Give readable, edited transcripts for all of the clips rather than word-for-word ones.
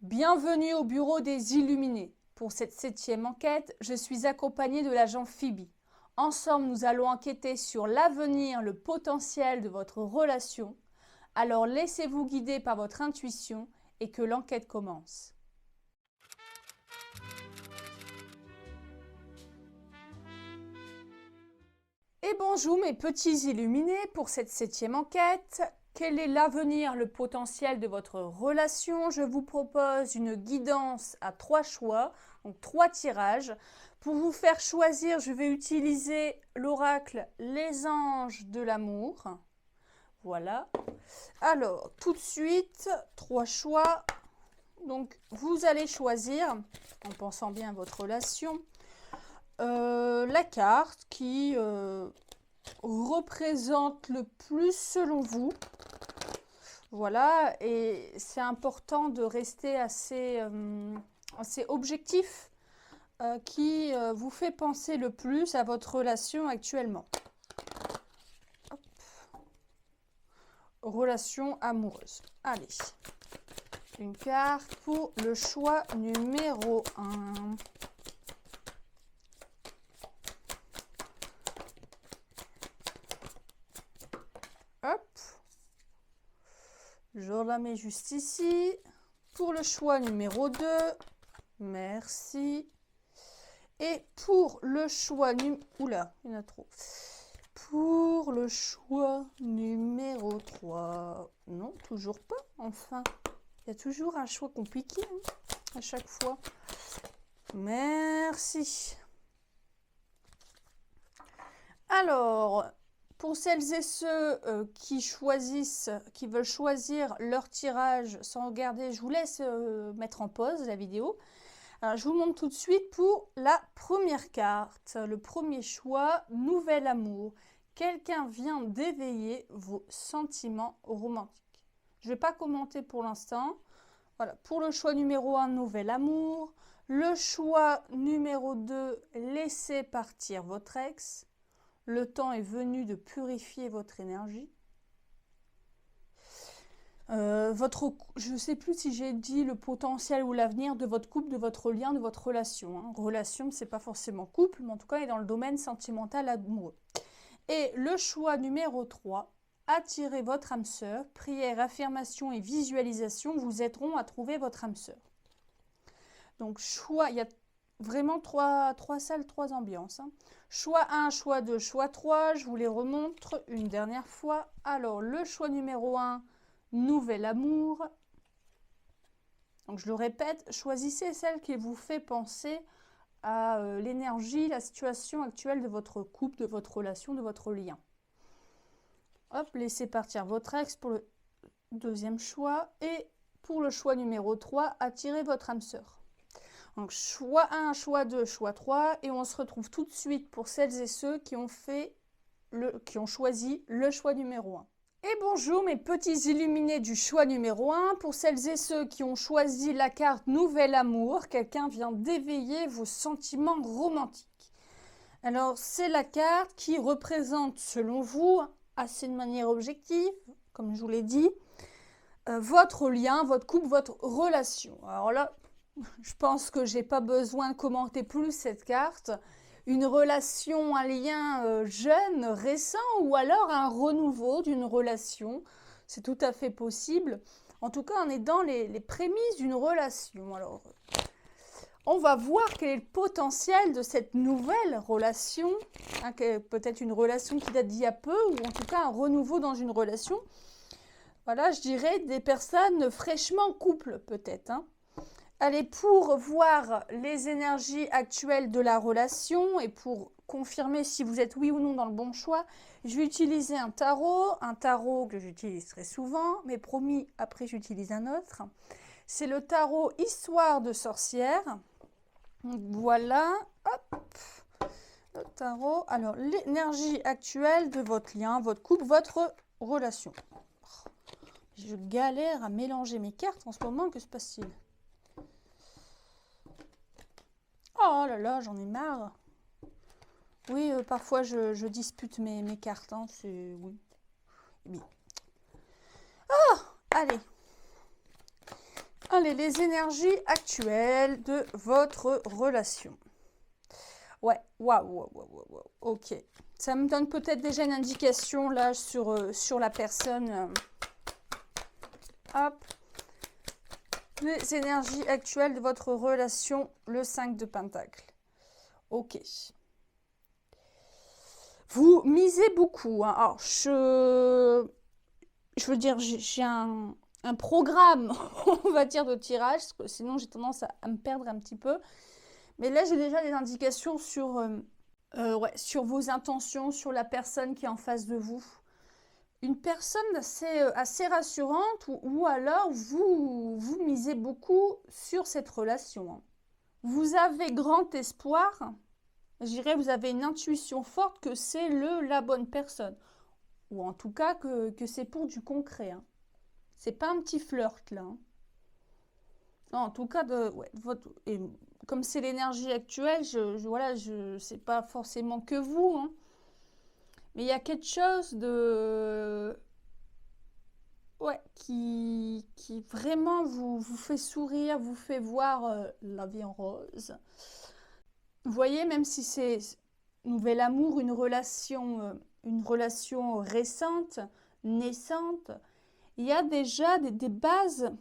Bienvenue au bureau des Illuminés. Pour cette 7e enquête, je suis accompagnée de l'agent Phoebe. Ensemble, nous allons enquêter sur l'avenir, le potentiel de votre relation. Alors laissez-vous guider par votre intuition et que l'enquête commence. Et bonjour mes petits illuminés pour cette 7e enquête. Quel est l'avenir, le potentiel de votre relation? Je vous propose une guidance à 3 choix, donc 3 tirages. Pour vous faire choisir, je vais utiliser l'oracle Les Anges de l'amour. Voilà. Alors, tout de suite, 3 choix. Donc, vous allez choisir, en pensant bien à votre relation, la carte qui représente le plus selon vous. Voilà, et c'est important de rester assez objectif, qui vous fait penser le plus à votre relation actuellement. Hop. Relation amoureuse. Allez, une carte pour le choix numéro 1. Hop. Je la mets juste ici. Pour le choix numéro 2, merci. Et pour le choix Oula, il y en a trop. Pour le choix numéro 3. Non, toujours pas, enfin. Il y a toujours un choix compliqué à chaque fois. Merci. Alors, pour celles et ceux qui veulent choisir leur tirage sans regarder, je vous laisse mettre en pause la vidéo. Alors, je vous montre tout de suite pour la première carte. Le premier choix, nouvel amour. Quelqu'un vient d'éveiller vos sentiments romantiques. Je ne vais pas commenter pour l'instant. Voilà, pour le choix numéro 1, nouvel amour. Le choix numéro 2, laissez partir votre ex. Le temps est venu de purifier votre énergie. Je ne sais plus si j'ai dit le potentiel ou l'avenir de votre couple, de votre lien, de votre relation. Relation, ce n'est pas forcément couple, mais en tout cas, est dans le domaine sentimental amoureux. Et le choix numéro 3, attirez votre âme sœur. Prière, affirmation et visualisation vous aideront à trouver votre âme sœur. Donc, choix, il y a vraiment trois salles, 3 ambiances. Choix 1, choix 2, choix 3, je vous les remontre une dernière fois. Alors, le choix numéro 1, nouvel amour. Donc, je le répète, choisissez celle qui vous fait penser à l'énergie, la situation actuelle de votre couple, de votre relation, de votre lien. Hop, laissez partir votre ex pour le deuxième choix. Et pour le choix numéro 3, attirez votre âme sœur. Donc, choix 1, choix 2, choix 3. Et on se retrouve tout de suite pour celles et ceux qui ont choisi le choix numéro 1. Et bonjour mes petits illuminés du choix numéro 1. Pour celles et ceux qui ont choisi la carte Nouvel Amour, quelqu'un vient d'éveiller vos sentiments romantiques. Alors, c'est la carte qui représente, selon vous, assez de manière objective, comme je vous l'ai dit, votre lien, votre couple, votre relation. Alors là, je pense que je n'ai pas besoin de commenter plus cette carte. Une relation, un lien jeune, récent, ou alors un renouveau d'une relation. C'est tout à fait possible. En tout cas, on est dans les prémices d'une relation. Alors, on va voir quel est le potentiel de cette nouvelle relation. Peut-être une relation qui date d'il y a peu, ou en tout cas un renouveau dans une relation. Voilà, je dirais des personnes fraîchement en couple, peut-être. Allez, pour voir les énergies actuelles de la relation et pour confirmer si vous êtes oui ou non dans le bon choix, je vais utiliser un tarot que j'utilise très souvent, mais promis, après j'utilise un autre. C'est le tarot Histoire de sorcière. Voilà, hop, le tarot. Alors, l'énergie actuelle de votre lien, votre couple, votre relation. Je galère à mélanger mes cartes en ce moment, que se passe-t-il ? Oh là là, j'en ai marre. Oui, parfois je dispute mes cartes. C'est... Oui. Bien. Oh, allez. Allez, les énergies actuelles de votre relation. Ouais, waouh, ok. Ça me donne peut-être déjà une indication là sur la personne. Hop. Les énergies actuelles de votre relation, le 5 de Pentacle. Ok. Vous misez beaucoup. Hein. Alors, je veux dire, j'ai un programme, on va dire, de tirage, parce que sinon j'ai tendance à me perdre un petit peu. Mais là, j'ai déjà des indications sur vos intentions, sur la personne qui est en face de vous. Une personne assez rassurante ou alors vous misez beaucoup sur cette relation. Hein. Vous avez grand espoir, je dirais vous avez une intuition forte que c'est la bonne personne. Ou en tout cas que c'est pour du concret. Hein. C'est pas un petit flirt là. Hein. Non, en tout cas, comme c'est l'énergie actuelle, voilà, c'est pas forcément que vous. Hein. Mais il y a quelque chose de... Ouais, qui vraiment vous fait sourire, vous fait voir la vie en rose. Vous voyez, même si c'est nouvel amour, une relation récente, naissante, il y a déjà des bases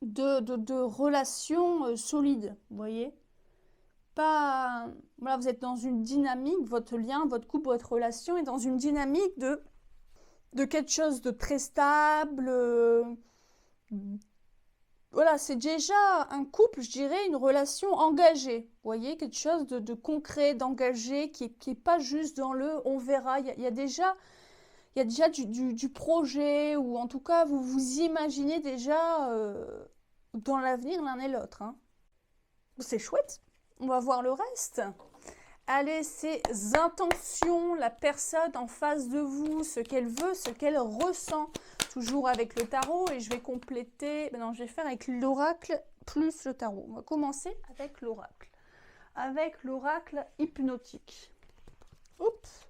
de relations solides, vous voyez. Pas, voilà, vous êtes dans une dynamique, votre lien, votre couple, votre relation est dans une dynamique de quelque chose de très stable. Voilà, c'est déjà un couple, je dirais, une relation engagée. Vous voyez, quelque chose de concret, d'engagé, qui est pas juste dans le on verra. Il y a déjà du projet, ou en tout cas, vous vous imaginez déjà dans l'avenir l'un et l'autre. Hein. C'est chouette. On va voir le reste. Allez, ces intentions, la personne en face de vous, ce qu'elle veut, ce qu'elle ressent. Toujours avec le tarot, et je vais compléter, non, je vais faire avec l'oracle plus le tarot. On va commencer avec l'oracle. Avec l'oracle hypnotique. Oups,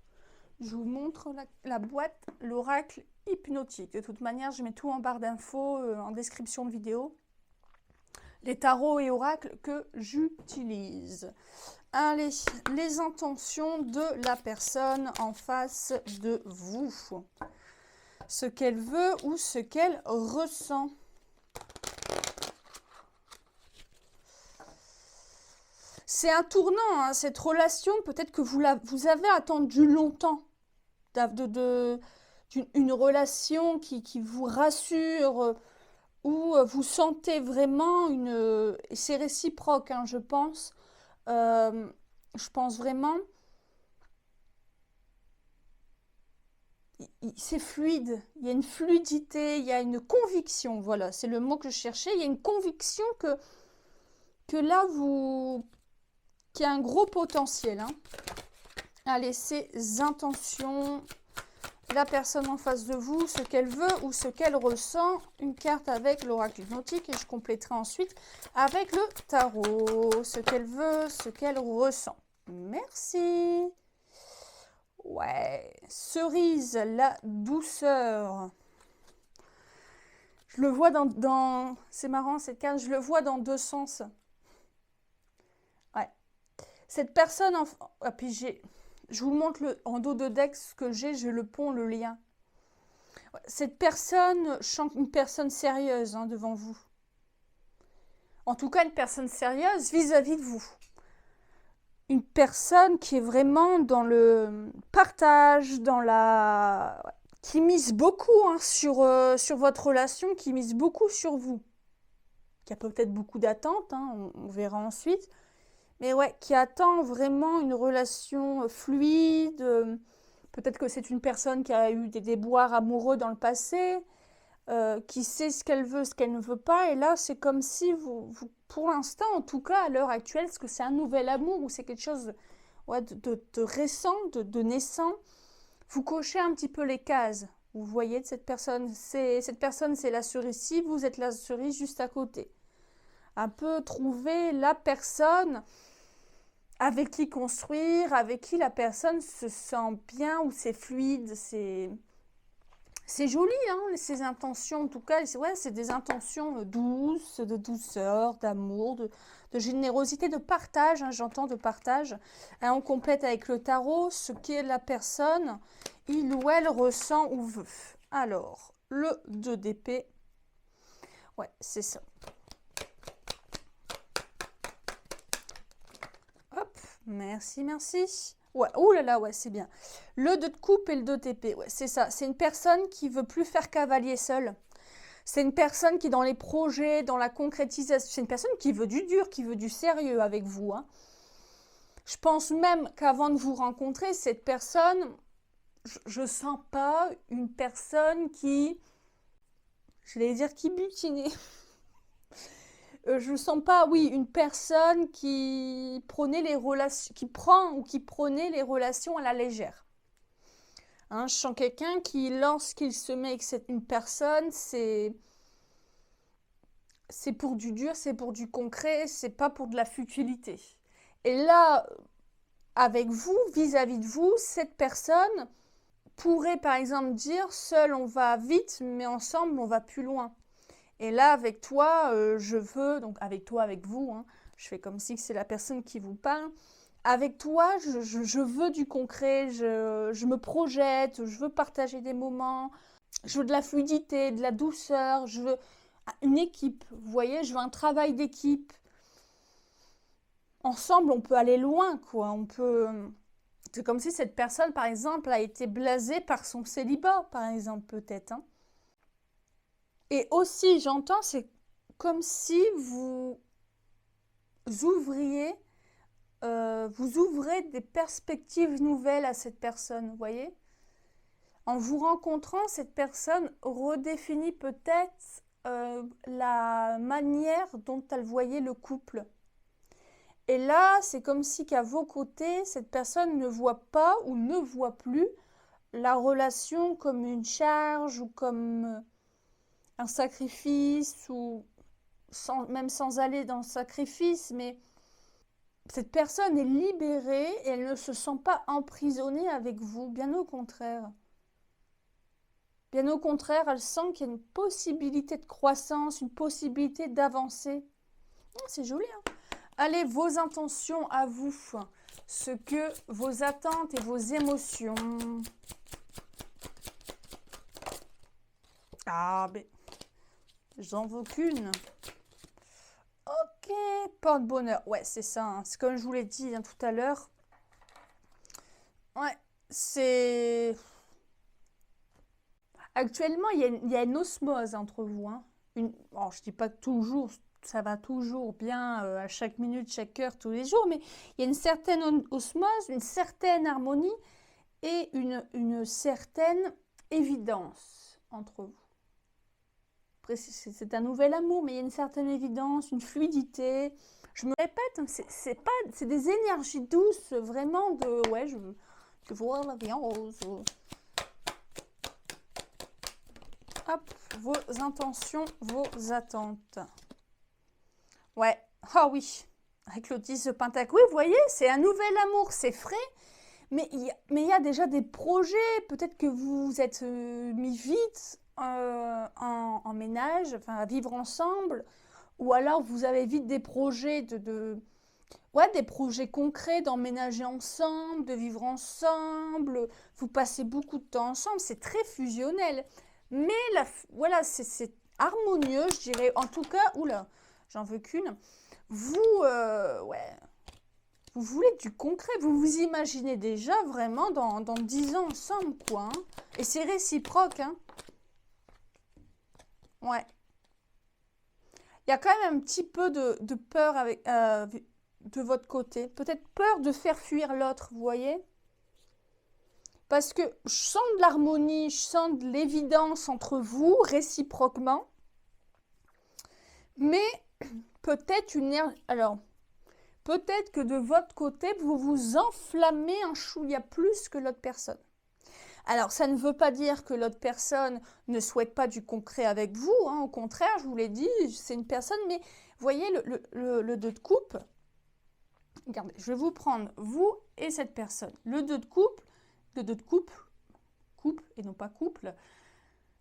je vous montre la boîte, l'oracle hypnotique. De toute manière, je mets tout en barre d'infos, en description de vidéo. Les tarots et oracles que j'utilise. Allez, les intentions de la personne en face de vous. Ce qu'elle veut ou ce qu'elle ressent. C'est un tournant, hein, cette relation, peut-être que vous avez attendu longtemps. Une relation qui vous rassure, où vous sentez vraiment et c'est réciproque, hein, je pense vraiment, c'est fluide, il y a une fluidité, il y a une conviction, voilà, c'est le mot que je cherchais, il y a une conviction que là, qu'il y a un gros potentiel. Hein. Allez, ces intentions, la personne en face de vous, ce qu'elle veut ou ce qu'elle ressent, une carte avec l'oracle hypnotique, et je compléterai ensuite avec le tarot, ce qu'elle veut, ce qu'elle ressent. Merci. Ouais, cerise, la douceur. Je le vois c'est marrant cette carte, je le vois dans deux sens. Ouais. Cette personne, puis je vous montre en dos de deck ce que j'ai le pont, le lien. Ouais, cette personne chante une personne sérieuse, hein, devant vous. En tout cas, une personne sérieuse vis-à-vis de vous. Une personne qui est vraiment dans le partage, qui mise beaucoup, hein, sur votre relation, qui mise beaucoup sur vous. Qui a peut-être beaucoup d'attentes, hein, on verra ensuite. Mais ouais, qui attend vraiment une relation fluide. Peut-être que c'est une personne qui a eu des déboires amoureux dans le passé, qui sait ce qu'elle veut, ce qu'elle ne veut pas. Et là, c'est comme si vous, pour l'instant, en tout cas, à l'heure actuelle, est-ce que c'est un nouvel amour ou c'est quelque chose de récent, de naissant, vous cochez un petit peu les cases. Vous voyez de cette personne, c'est la cerise-ci, vous êtes la cerise juste à côté. Un peu trouver la personne avec qui construire, avec qui la personne se sent bien, ou c'est fluide, C'est joli, hein, ces intentions, en tout cas, ouais, c'est des intentions douces, de douceur, d'amour, de générosité, de partage, hein, j'entends de partage. Hein, on complète avec le tarot ce qu'est la personne, il ou elle ressent ou veut. Alors, le 2 d'épée, ouais, c'est ça. Hop, merci, merci. Ouais, oh là là, ouais, c'est bien. Le 2 de coupe et le 2 d'épée, ouais, c'est ça. C'est une personne qui veut plus faire cavalier seul. C'est une personne qui, dans les projets, dans la concrétisation, c'est une personne qui veut du dur, qui veut du sérieux avec vous. Hein. Je pense même qu'avant de vous rencontrer, cette personne, je sens pas une personne qui, je vais dire qui butinait. Je ne sens pas, oui, une personne qui prenait les relations, qui prend ou qui prenait les relations à la légère. Hein, je sens quelqu'un qui, lorsqu'il se met avec une personne, c'est pour du dur, c'est pour du concret, c'est pas pour de la futilité. Et là, avec vous, vis-à-vis de vous, cette personne pourrait par exemple dire, seul on va vite, mais ensemble on va plus loin. Et là, avec toi, je veux, donc avec toi, avec vous, hein, je fais comme si c'est la personne qui vous parle. Avec toi, je veux du concret, je me projette, je veux partager des moments, je veux de la fluidité, de la douceur, je veux une équipe, vous voyez, je veux un travail d'équipe. Ensemble, on peut aller loin, quoi. On peut... C'est comme si cette personne, par exemple, a été blasée par son célibat, par exemple, peut-être. Hein. Et aussi, j'entends, c'est comme si vous ouvriez, vous ouvrez des perspectives nouvelles à cette personne, vous voyez. En vous rencontrant, cette personne redéfinit peut-être la manière dont elle voyait le couple. Et là, c'est comme si qu'à vos côtés, cette personne ne voit pas ou ne voit plus la relation comme une charge ou comme un sacrifice, ou même sans aller dans le sacrifice, mais cette personne est libérée et elle ne se sent pas emprisonnée avec vous, bien au contraire. Bien au contraire, elle sent qu'il y a une possibilité de croissance, une possibilité d'avancer. C'est joli, hein? Allez, vos intentions à vous, ce que vos attentes et vos émotions. Ah, mais j'en veux qu'une. Ok, porte-bonheur. Ouais, c'est ça. Hein. C'est comme je vous l'ai dit hein, tout à l'heure. Ouais, c'est... Actuellement, il y a une osmose entre vous. Hein. Alors, je dis pas que toujours, ça va toujours bien à chaque minute, chaque heure, tous les jours, mais il y a une certaine osmose, une certaine harmonie et une certaine évidence entre vous. Après, c'est un nouvel amour, mais il y a une certaine évidence, une fluidité. Je me répète, hein, c'est des énergies douces, vraiment de, ouais, je vois la vie en rose. Hop, vos intentions, vos attentes. Ouais, ah oui, avec le 10 de Pentacle. Oui, vous voyez, c'est un nouvel amour, c'est frais, mais il y a déjà des projets. Peut-être que vous vous êtes mis vite en ménage, enfin à vivre ensemble, ou alors vous avez vite des projets ouais, des projets concrets d'emménager ensemble, de vivre ensemble. Vous passez beaucoup de temps ensemble, c'est très fusionnel. Mais voilà, c'est harmonieux, je dirais. En tout cas, oula, j'en veux qu'une. Vous, ouais, vous voulez du concret. Vous vous imaginez déjà vraiment dans 10 ans ensemble, quoi. Hein. Et c'est réciproque, hein. Ouais. Il y a quand même un petit peu de peur avec, de votre côté. Peut-être peur de faire fuir l'autre, vous voyez? Parce que je sens de l'harmonie, je sens de l'évidence entre vous, réciproquement. Mais peut-être alors, peut-être que de votre côté, vous vous enflammez un chouïa plus que l'autre personne. Alors, ça ne veut pas dire que l'autre personne ne souhaite pas du concret avec vous. Hein. Au contraire, je vous l'ai dit, c'est une personne. Mais voyez, le 2 de coupe, regardez, je vais vous prendre vous et cette personne. Le 2 de coupe, couple et non pas couple.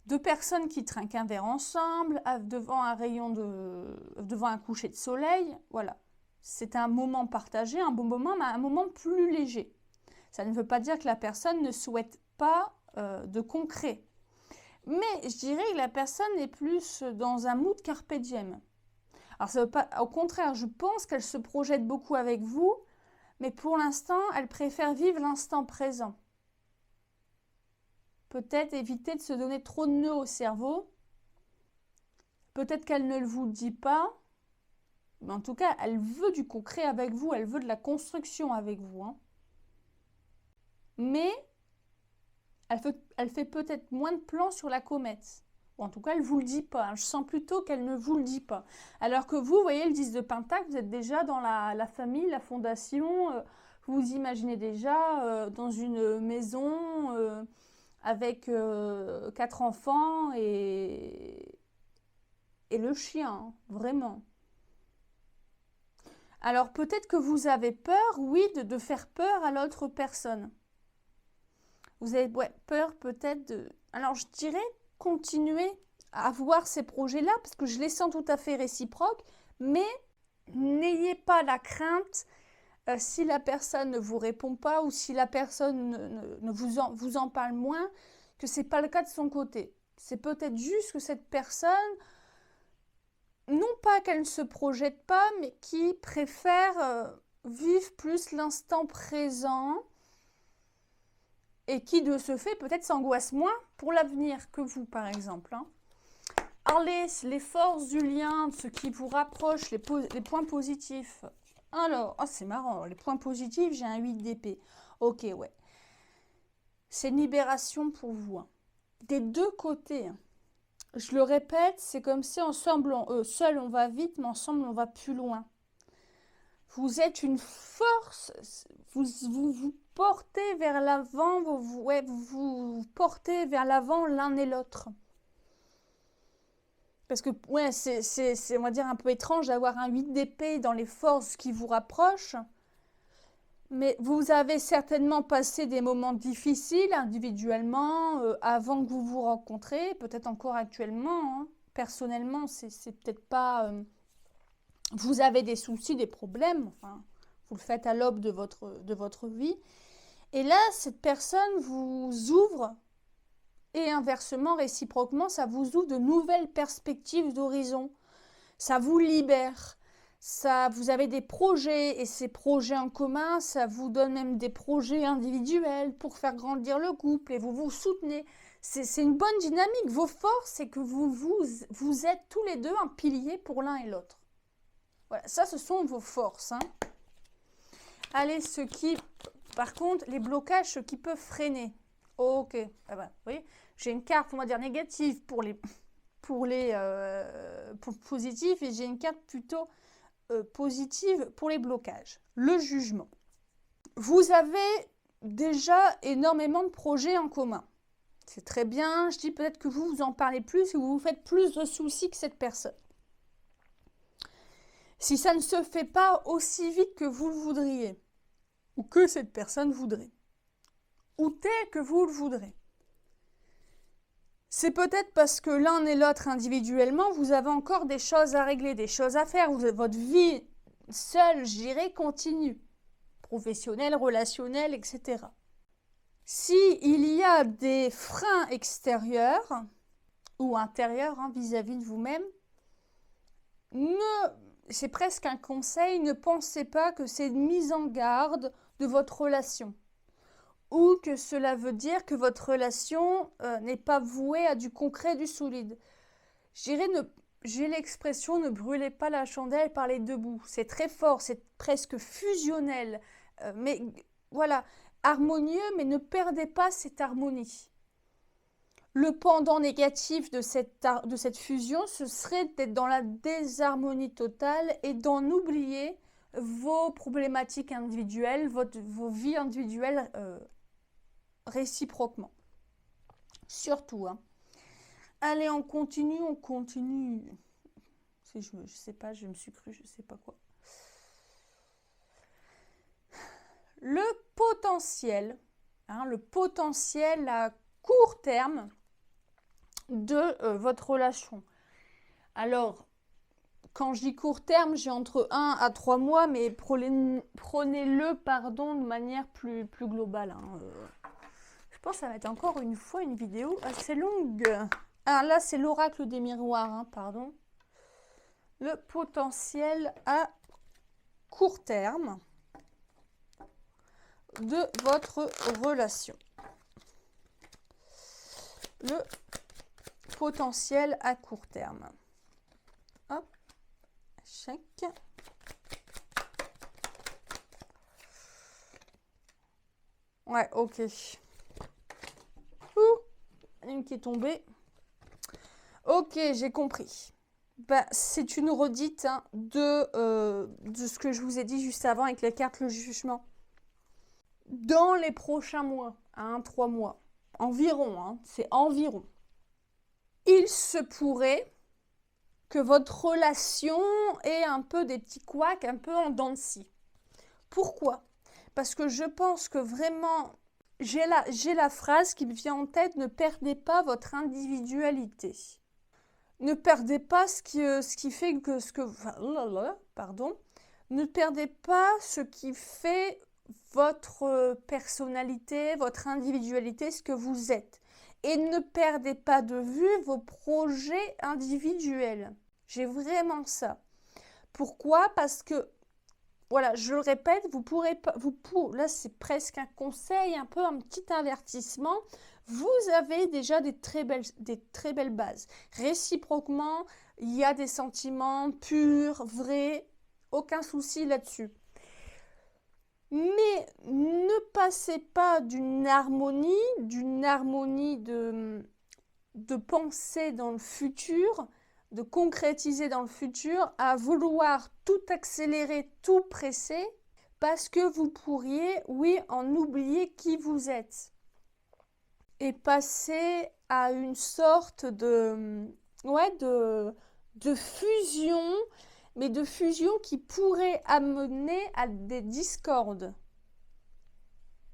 Deux personnes qui trinquent un verre ensemble, devant devant un coucher de soleil, voilà. C'est un moment partagé, un bon moment, mais un moment plus léger. Ça ne veut pas dire que la personne ne souhaite pas de concret. Mais je dirais que la personne est plus dans un mood carpe diem. Alors, ça veut pas, au contraire, je pense qu'elle se projette beaucoup avec vous, mais pour l'instant, elle préfère vivre l'instant présent. Peut-être éviter de se donner trop de nœuds au cerveau. Peut-être qu'elle ne vous le dit pas. Mais en tout cas, elle veut du concret avec vous. Elle veut de la construction avec vous. Hein. Mais elle fait peut-être moins de plans sur la comète. Ou en tout cas, elle ne vous le dit pas. Je sens plutôt qu'elle ne vous le dit pas. Alors que vous voyez le 10 de Pentacle, vous êtes déjà dans la famille, la fondation. Vous vous imaginez déjà dans une maison avec 4 enfants et le chien, hein, vraiment. Alors peut-être que vous avez peur, oui, de faire peur à l'autre personne. Vous avez peur peut-être de... Alors je dirais continuer à voir ces projets-là parce que je les sens tout à fait réciproques, mais n'ayez pas la crainte si la personne ne vous répond pas ou si la personne ne vous en parle moins, que ce n'est pas le cas de son côté. C'est peut-être juste que cette personne, non pas qu'elle ne se projette pas, mais qui préfère vivre plus l'instant présent et qui, de ce fait, peut-être s'angoisse moins pour l'avenir que vous, par exemple. Hein. Alors, les forces du lien, ce qui vous rapproche, les points positifs. Alors, oh, c'est marrant, les points positifs, j'ai un 8 d'épée. Ok, ouais. C'est une libération pour vous. Hein. Des deux côtés. Hein. Je le répète, c'est comme si ensemble, seul on va vite, mais ensemble on va plus loin. Vous êtes une force, vous portez vers l'avant, vous portez vers l'avant l'un et l'autre. Parce que ouais, c'est on va dire un peu étrange d'avoir un 8 d'épée dans les forces qui vous rapprochent. Mais vous avez certainement passé des moments difficiles individuellement avant que vous vous rencontrez, peut-être encore actuellement. Hein. Personnellement, c'est peut-être pas... vous avez des soucis, des problèmes. Enfin, vous le faites à l'aube de votre vie. Et là, cette personne vous ouvre, et inversement, réciproquement, ça vous ouvre de nouvelles perspectives d'horizon. Ça vous libère. Ça, vous avez des projets et ces projets en commun, ça vous donne même des projets individuels pour faire grandir le couple et vous vous soutenez. C'est une bonne dynamique. Vos forces, c'est que vous êtes tous les deux un pilier pour l'un et l'autre. Voilà, ça, ce sont vos forces. Hein. Allez, par contre, les blocages, ceux qui peuvent freiner. Ok, ah ben, vous voyez, j'ai une carte, on va dire, négative pour positifs et j'ai une carte plutôt positive pour les blocages. Le jugement. Vous avez déjà énormément de projets en commun. C'est très bien, je dis peut-être que vous en parlez plus et vous vous faites plus de soucis que cette personne. Si ça ne se fait pas aussi vite que vous le voudriez, ou que cette personne voudrait, ou tel que vous le voudrez, c'est peut-être parce que l'un et l'autre individuellement, vous avez encore des choses à régler, des choses à faire. Votre vie seule, je dirais, continue. Professionnelle, relationnelle, etc. S'il y a des freins extérieurs ou intérieurs vis-à-vis de vous-même, c'est presque un conseil, ne pensez pas que c'est une mise en garde de votre relation. Ou que cela veut dire que votre relation n'est pas vouée à du concret, du solide. J'ai l'expression ne brûlez pas la chandelle par les deux bouts. C'est très fort, c'est presque fusionnel. Mais voilà, harmonieux, mais ne perdez pas cette harmonie. Le pendant négatif de cette fusion, ce serait d'être dans la désharmonie totale et d'en oublier vos problématiques individuelles, vos vies individuelles réciproquement. Surtout. Hein. Allez, on continue. Je sais pas, je me suis cru, je sais pas quoi. Le potentiel à court terme, de votre relation. Alors, quand je dis court terme, j'ai entre 1 à 3 mois, mais prenez-le de manière plus globale. Hein. Je pense que ça va être encore une fois une vidéo assez longue. Ah là, c'est l'oracle des miroirs, hein, pardon. Le potentiel à court terme de votre relation. Le potentiel à court terme. Hop, chèque. Ouais, ok. Ouh, une qui est tombée. Ok, j'ai compris. Bah, c'est une redite hein, de ce que je vous ai dit juste avant avec les cartes le jugement. Dans les prochains mois, 3 mois, environ, hein, c'est environ, il se pourrait que votre relation ait un peu des petits couacs, un peu en dents de scie. Pourquoi? Parce que je pense que vraiment, j'ai la phrase qui me vient en tête, ne perdez pas votre individualité. Ne perdez pas ce qui fait ne perdez pas ce qui fait votre personnalité, votre individualité, ce que vous êtes. Et ne perdez pas de vue vos projets individuels. J'ai vraiment ça. Pourquoi? Parce que, voilà, je le répète, là c'est presque un conseil, un peu un petit avertissement. Vous avez déjà des très belles bases. Réciproquement, il y a des sentiments purs, vrais, aucun souci là-dessus. Mais ne passez pas d'une harmonie de penser dans le futur, de concrétiser dans le futur, à vouloir tout accélérer, tout presser, parce que vous pourriez, oui, en oublier qui vous êtes. Et passer à une sorte de fusion, mais de fusion qui pourrait amener à des discordes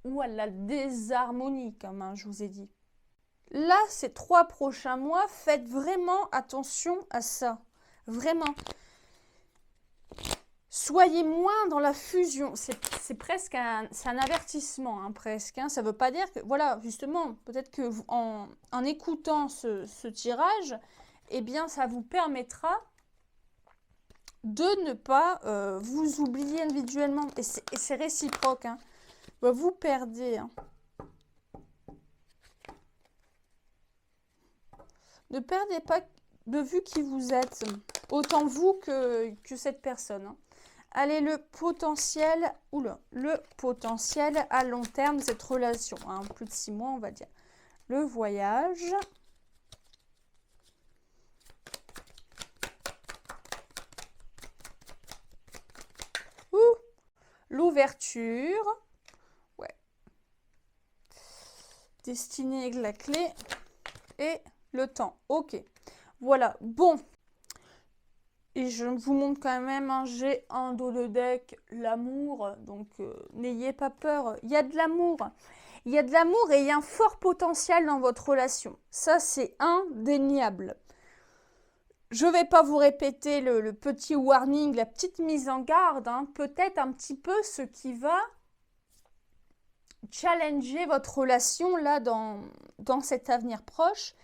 ou à la désharmonie, comme je vous ai dit. Là, ces 3 prochains mois, faites vraiment attention à ça. Vraiment. Soyez moins dans la fusion. C'est presque un avertissement, hein, presque. Hein. Ça ne veut pas dire que, voilà, justement, peut-être que en écoutant ce tirage, eh bien, ça vous permettra de ne pas vous oublier individuellement. Et c'est réciproque. Hein. Vous perdez. Hein. Ne perdez pas de vue qui vous êtes. Autant vous que cette personne. Hein. Allez, le potentiel à long terme de cette relation. Hein, plus de 6 mois, on va dire. Le voyage. L'ouverture. Ouais. Destinée avec la clé. Et le temps. Ok. Voilà. Bon. Et je vous montre quand même, hein, j'ai un dos de deck, l'amour. Donc, n'ayez pas peur. Il y a de l'amour. Il y a de l'amour et il y a un fort potentiel dans votre relation. Ça, c'est indéniable. Je ne vais pas vous répéter le petit warning, la petite mise en garde. Hein, peut-être un petit peu ce qui va challenger votre relation là dans cet avenir proche.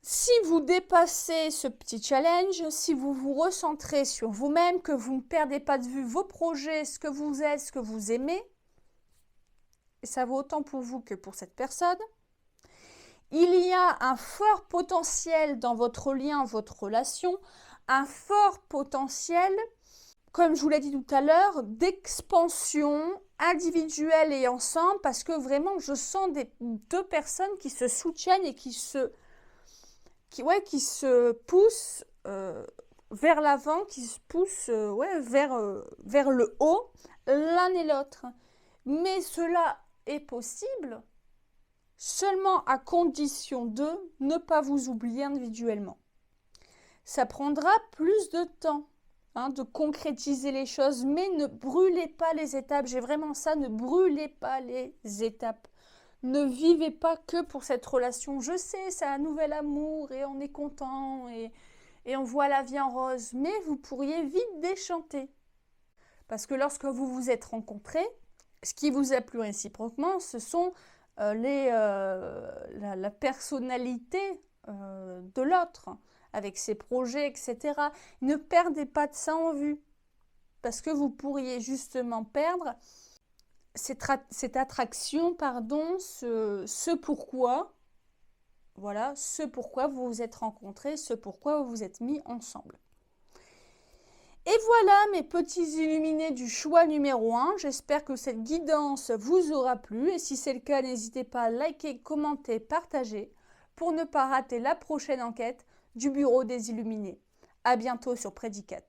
Si vous dépassez ce petit challenge, si vous vous recentrez sur vous-même, que vous ne perdez pas de vue vos projets, ce que vous êtes, ce que vous aimez, et ça vaut autant pour vous que pour cette personne, il y a un fort potentiel dans votre lien, votre relation, un fort potentiel, comme je vous l'ai dit tout à l'heure, d'expansion individuelle et ensemble, parce que vraiment, je sens deux personnes qui se soutiennent et qui se poussent vers l'avant, qui se poussent vers le haut, l'un et l'autre. Mais cela est possible seulement à condition de ne pas vous oublier individuellement. Ça prendra plus de temps de concrétiser les choses, mais ne brûlez pas les étapes. J'ai vraiment ça, ne brûlez pas les étapes. Ne vivez pas que pour cette relation. Je sais, c'est un nouvel amour et on est content et on voit la vie en rose. Mais vous pourriez vite déchanter. Parce que lorsque vous vous êtes rencontrés, ce qui vous a plu réciproquement, ce sont la personnalité de l'autre, avec ses projets, etc. Ne perdez pas de ça en vue. Parce que vous pourriez justement perdre cette attraction, pardon, ce pourquoi, voilà, ce pourquoi vous vous êtes rencontrés, ce pourquoi vous vous êtes mis ensemble. Et voilà mes petits illuminés du choix numéro 1. J'espère que cette guidance vous aura plu. Et si c'est le cas, n'hésitez pas à liker, commenter, partager pour ne pas rater la prochaine enquête du Bureau des Illuminés. À bientôt sur Prédicat.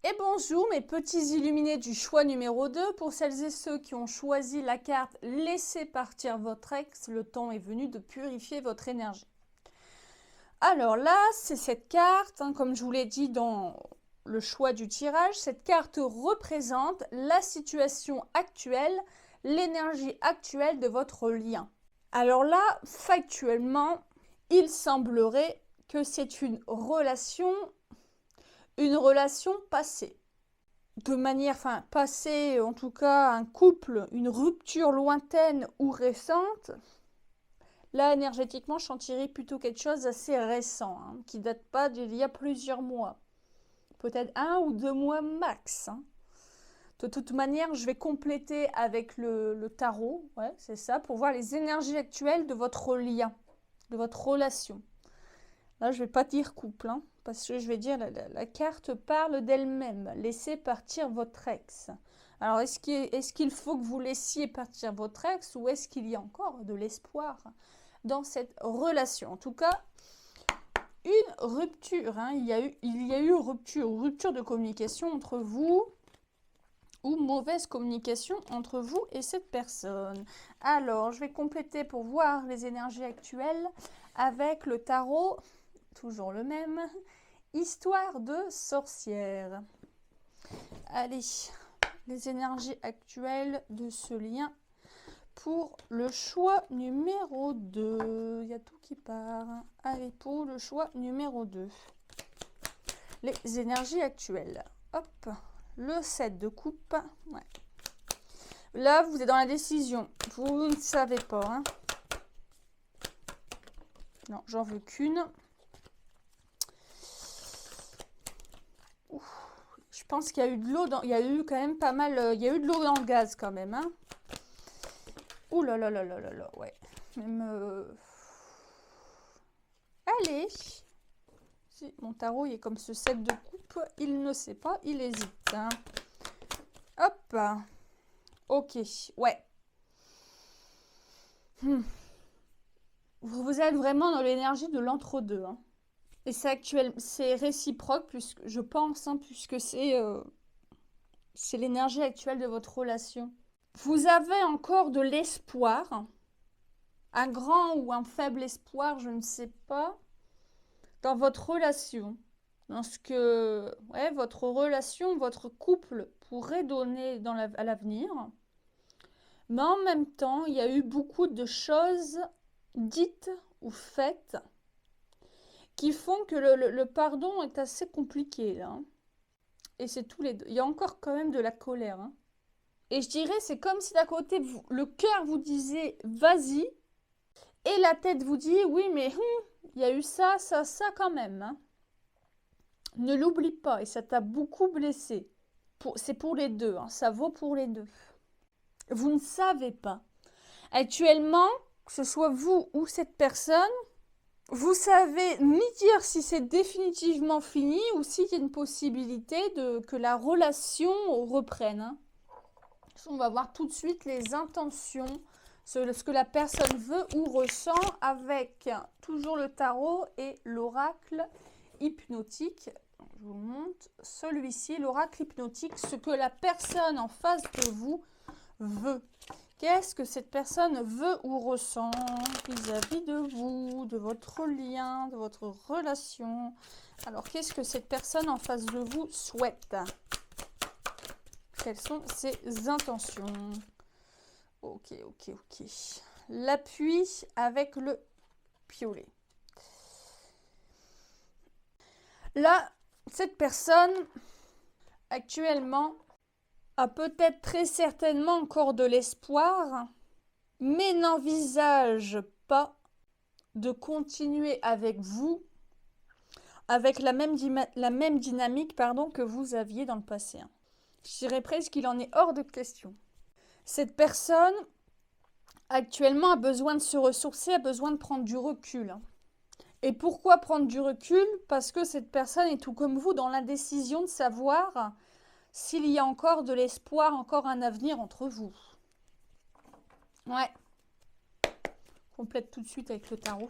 Et bonjour mes petits illuminés du choix numéro 2. Pour celles et ceux qui ont choisi la carte « Laissez partir votre ex », le temps est venu de purifier votre énergie. Alors là, c'est cette carte, comme je vous l'ai dit dans le choix du tirage, cette carte représente la situation actuelle, l'énergie actuelle de votre lien. Alors là, factuellement, il semblerait que c'est une relation passée. De manière, passée, en tout cas, un couple, une rupture lointaine ou récente. Là, énergétiquement, je sentirais plutôt quelque chose d'assez récent, qui ne date pas d'il y a plusieurs mois. Peut-être 1 ou 2 mois max. De toute manière, je vais compléter avec le tarot, ouais, c'est ça, pour voir les énergies actuelles de votre lien, de votre relation. Là, je ne vais pas dire couple, parce que je vais dire la carte parle d'elle-même. Laissez partir votre ex. Alors, est-ce qu'il faut que vous laissiez partir votre ex ou est-ce qu'il y a encore de l'espoir dans cette relation? En tout cas, une rupture, il y a eu rupture de communication entre vous ou mauvaise communication entre vous et cette personne. Alors, je vais compléter pour voir les énergies actuelles avec le tarot, toujours le même, histoire de sorcière. Allez, les énergies actuelles de ce lien pour le choix numéro 2. Il y a tout qui part. Allez, pour le choix numéro 2. Les énergies actuelles. Hop, le 7 de coupe. Ouais. Là, vous êtes dans la décision. Vous ne savez pas. Non, j'en veux qu'une. Je pense qu'il y a eu de l'eau dans... Il y a eu quand même pas mal... Il y a eu de l'eau dans le gaz quand même. Ouh là là là là là là, ouais. Même... Allez. Si mon tarot il est comme ce 7 de coupe, il ne sait pas, il hésite. Hop. Ok, ouais. Vous êtes vraiment dans l'énergie de l'entre-deux. Et c'est actuel, c'est réciproque, puisque je pense, puisque c'est l'énergie actuelle de votre relation. Vous avez encore de l'espoir, un grand ou un faible espoir, je ne sais pas, dans votre relation, dans ce que votre relation, votre couple pourrait donner à l'avenir. Mais en même temps, il y a eu beaucoup de choses dites ou faites qui font que le pardon est assez compliqué, là. Et c'est tous les deux. Il y a encore quand même de la colère. Et je dirais, c'est comme si d'un côté, le cœur vous disait « vas-y » et la tête vous dit « oui, mais il y a eu ça, ça, ça quand même. » Ne l'oublie pas et ça t'a beaucoup blessé. C'est pour les deux, ça vaut pour les deux. Vous ne savez pas. Actuellement, que ce soit vous ou cette personne, vous savez ni dire si c'est définitivement fini ou s'il y a une possibilité que la relation reprenne. On va voir tout de suite les intentions, ce que la personne veut ou ressent avec toujours le tarot et l'oracle hypnotique. Je vous montre celui-ci, l'oracle hypnotique, ce que la personne en face de vous veut. Qu'est-ce que cette personne veut ou ressent vis-à-vis de vous, de votre lien, de votre relation? Alors, qu'est-ce que cette personne en face de vous souhaite? Quelles sont ses intentions? Ok. l'appui avec le piolet. Là, cette personne, actuellement, a peut-être très certainement encore de l'espoir, mais n'envisage pas de continuer avec vous, avec la même dynamique que vous aviez dans le passé. Je dirais presque qu'il en est hors de question. Cette personne, actuellement, a besoin de se ressourcer, a besoin de prendre du recul. Et pourquoi prendre du recul? Parce que cette personne est tout comme vous dans l'indécision de savoir s'il y a encore de l'espoir, encore un avenir entre vous. Ouais. Complète tout de suite avec le tarot.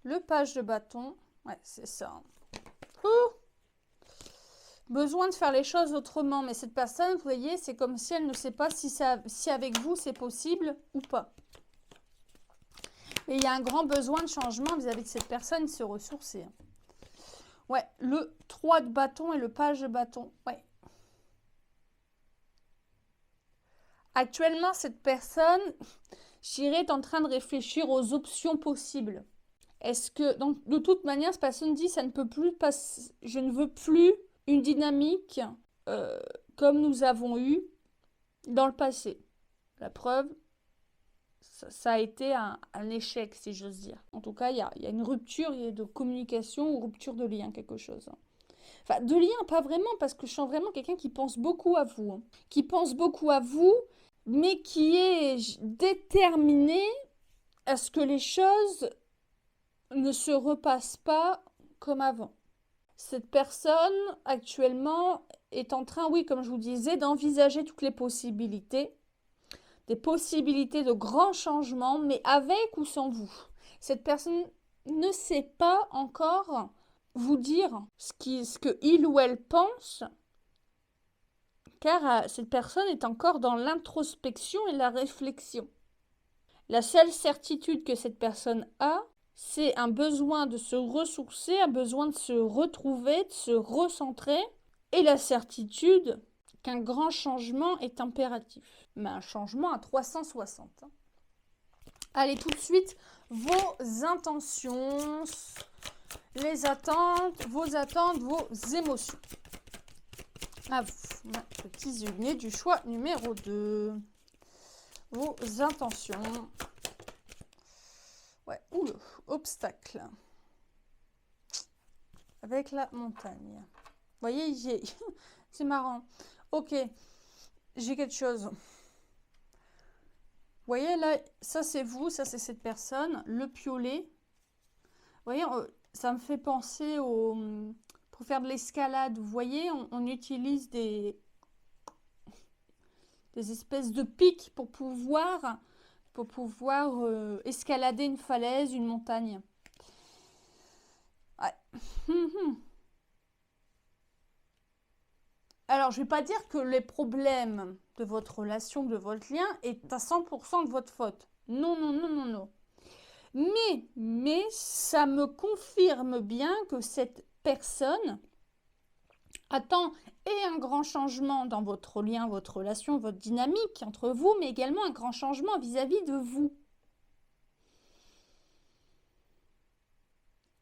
Le page de bâton. Ouais, c'est ça. Besoin de faire les choses autrement. Mais cette personne, vous voyez, c'est comme si elle ne sait pas si avec vous c'est possible ou pas. Et il y a un grand besoin de changement vis-à-vis de cette personne, de se ressourcer. Ouais, le 3 de bâton et le page de bâton. Ouais. Actuellement, cette personne, je dirais, est en train de réfléchir aux options possibles. Est-ce que, donc, de toute manière, cette personne dit, ça ne peut plus passer, je ne veux plus une dynamique comme nous avons eu dans le passé. La preuve, ça a été un échec, si j'ose dire. En tout cas, il y a une rupture de communication ou rupture de lien, quelque chose. Enfin, de lien, pas vraiment, parce que je sens vraiment quelqu'un qui pense beaucoup à vous. Hein. Qui pense beaucoup à vous, mais qui est déterminé à ce que les choses ne se repassent pas comme avant. Cette personne, actuellement, est en train, oui, comme je vous disais, d'envisager toutes les possibilités. Des possibilités de grands changements, mais avec ou sans vous. Cette personne ne sait pas encore vous dire ce que il ou elle pense, car cette personne est encore dans l'introspection et la réflexion. La seule certitude que cette personne a, c'est un besoin de se ressourcer, un besoin de se retrouver, de se recentrer, et la certitude qu'un grand changement est impératif. Mais un changement à 360. Hein. Allez, tout de suite, vos intentions, vos attentes, vos émotions. À vous, petits uniers du choix numéro 2. Vos intentions. Ouais, obstacle. Avec la montagne. Vous voyez, c'est marrant. Ok, j'ai quelque chose. Vous voyez, là, ça c'est vous, ça c'est cette personne. Le piolet. Vous voyez, ça me fait penser pour faire de l'escalade. Vous voyez, on utilise des espèces de pics pour pouvoir escalader une falaise, une montagne. Ouais. Alors, je ne vais pas dire que les problèmes de votre relation, de votre lien, est à 100% de votre faute. Non, non, non, non, non. Mais ça me confirme bien que cette personne attend un grand changement dans votre lien, votre relation, votre dynamique entre vous, mais également un grand changement vis-à-vis de vous.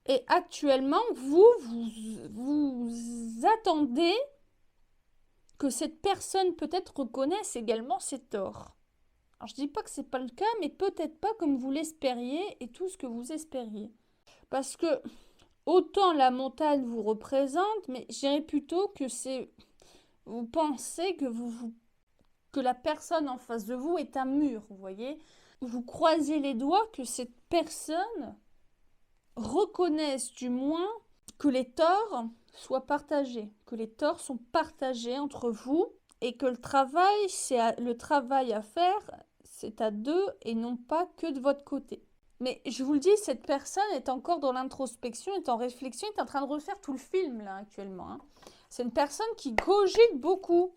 Et actuellement, vous attendez que cette personne peut-être reconnaisse également ses torts. Alors, je ne dis pas que ce n'est pas le cas, mais peut-être pas comme vous l'espériez et tout ce que vous espériez. Parce que autant la montagne vous représente, mais je dirais plutôt que c'est... Vous pensez que la personne en face de vous est un mur, vous voyez. Vous croisez les doigts que cette personne reconnaisse du moins que les torts soient partagés, que les torts sont partagés entre vous et que le travail à faire, c'est à deux et non pas que de votre côté. Mais je vous le dis, cette personne est encore dans l'introspection, est en réflexion, est en train de refaire tout le film là actuellement. Hein. C'est une personne qui cogite beaucoup.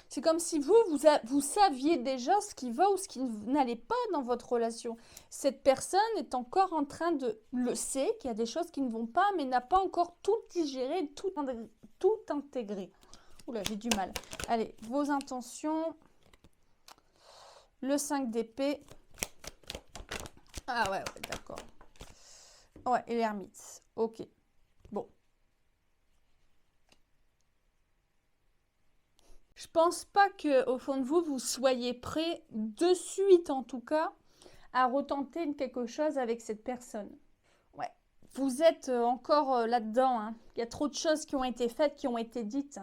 C'est comme si vous saviez déjà ce qui va ou ce qui n'allait pas dans votre relation. Cette personne est encore en train le sait qu'il y a des choses qui ne vont pas, mais n'a pas encore tout digéré, tout intégré. Oula, j'ai du mal. Allez, vos intentions. Le 5 d'épée Ah ouais, ouais, d'accord. Ouais, et l'ermite. Ok. Bon. Je pense pas que au fond de vous, vous soyez prêt de suite en tout cas à retenter quelque chose avec cette personne. Ouais. Vous êtes encore là-dedans, hein. Il y a trop de choses qui ont été faites, qui ont été dites.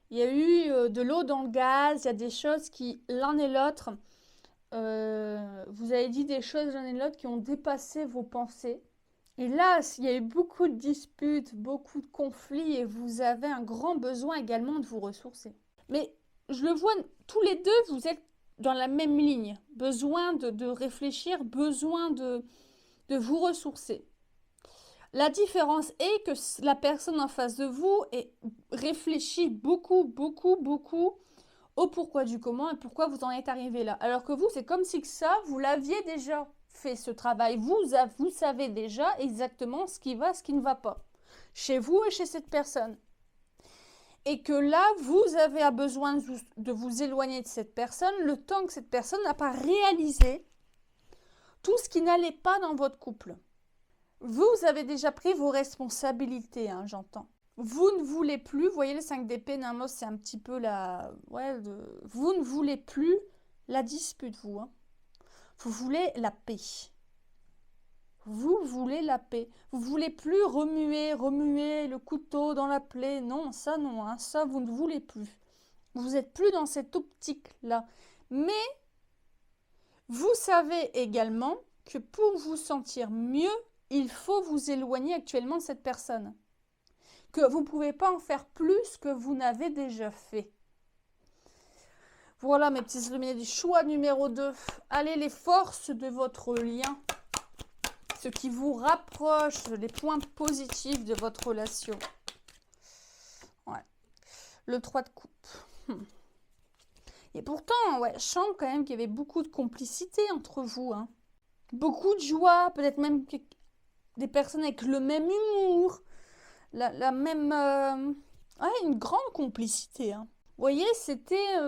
Il y a eu de l'eau dans le gaz, il y a des choses qui, l'un et l'autre, vous avez dit des choses l'un et l'autre qui ont dépassé vos pensées. Et là, il y a eu beaucoup de disputes, beaucoup de conflits et vous avez un grand besoin également de vous ressourcer. Mais je le vois, tous les deux, vous êtes dans la même ligne. Besoin de réfléchir, besoin de vous ressourcer. La différence est que la personne en face de vous réfléchit beaucoup, beaucoup, beaucoup au pourquoi du comment et pourquoi vous en êtes arrivé là. Alors que vous, c'est comme si que ça, vous l'aviez déjà fait ce travail. Vous savez déjà exactement ce qui va, ce qui ne va pas. Chez vous et chez cette personne. Et que là, vous avez besoin de vous éloigner de cette personne le temps que cette personne n'a pas réalisé tout ce qui n'allait pas dans votre couple. Vous avez déjà pris vos responsabilités, hein, j'entends. Vous ne voulez plus, vous voyez le 5 d'épée, normalement c'est un petit peu la... Ouais, vous ne voulez plus la dispute, vous. Hein. Vous voulez la paix. Vous voulez la paix. Vous voulez plus remuer le couteau dans la plaie. Non, hein, ça vous ne voulez plus. Vous n'êtes plus dans cette optique-là. Mais vous savez également que pour vous sentir mieux, il faut vous éloigner actuellement de cette personne. Que vous ne pouvez pas en faire plus que vous n'avez déjà fait. Voilà mes petits illuminés du choix numéro 2. Allez, les forces de votre lien. Ce qui vous rapproche, les points positifs de votre relation. Ouais. Le 3 de coupe. Et pourtant, ouais, je sens quand même qu'il y avait beaucoup de complicité entre vous. Hein. Beaucoup de joie, peut-être même des personnes avec le même humour, la même... ouais, une grande complicité. Hein. Vous voyez, c'était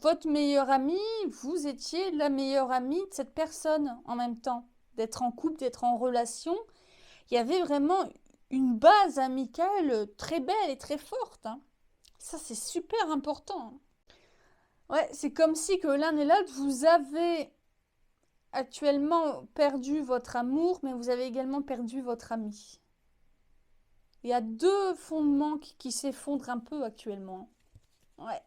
votre meilleur ami, vous étiez la meilleure amie de cette personne en même temps. D'être en couple, d'être en relation. Il y avait vraiment une base amicale très belle et très forte. Hein. Ça, c'est super important. Ouais, c'est comme si que l'un et l'autre, vous avez actuellement perdu votre amour, mais vous avez également perdu votre ami. Il y a deux fondements qui s'effondrent un peu actuellement. Ouais.